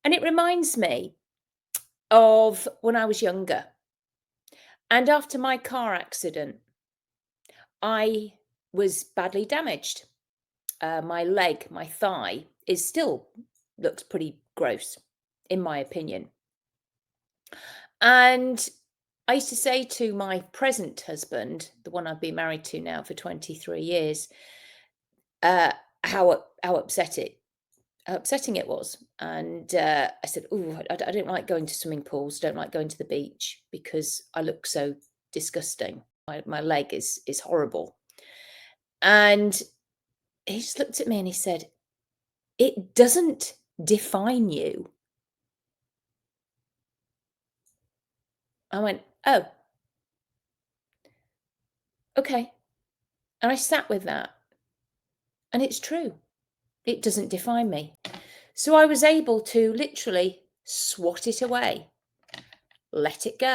And it reminds me of when I was younger. And after my car accident, I was badly damaged. My leg, my thigh, is still looks pretty gross, in my opinion. And I used to say to my present husband, the one I've been married to now for 23 years, uh, how upsetting it was. And I said, "Oh, I don't like going to swimming pools. Don't like going to the beach because I look so disgusting. My leg is horrible." And he just looked at me and he said, "It doesn't define you." I went, "Oh, okay." And I sat with that. And it's true. It doesn't define me. So I was able to literally swat it away, let it go.